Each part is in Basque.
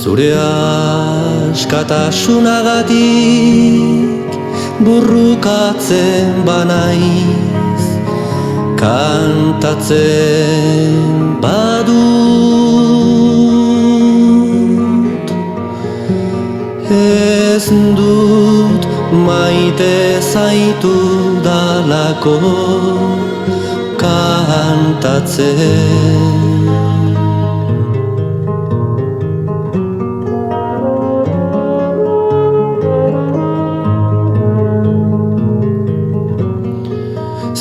Zure askatasunagatik burrukatzen banaiz, kantatzen badut. Ez dut maite zaitu dalako kantatzen.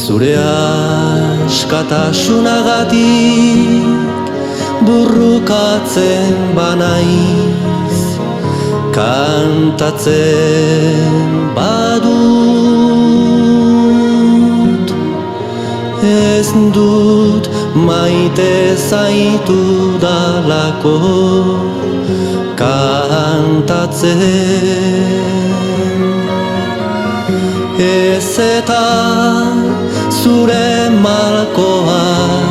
Zure askatasunagatik burrukatzen banaiz, kantatzen badut. Ez dut maite zaitu dalako kantatzen. Ez eta zure malkoak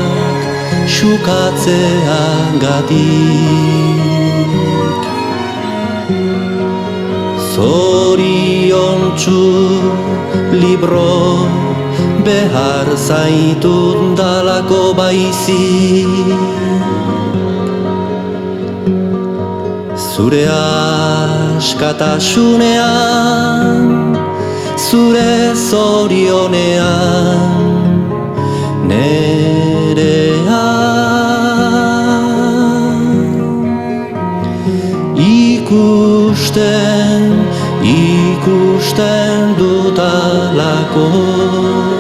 xukatzeagatik, zoriontsu libro behar zaitut dalako baizik. Zure askatasunean, zure zorionean, nerean ikusten dut alako.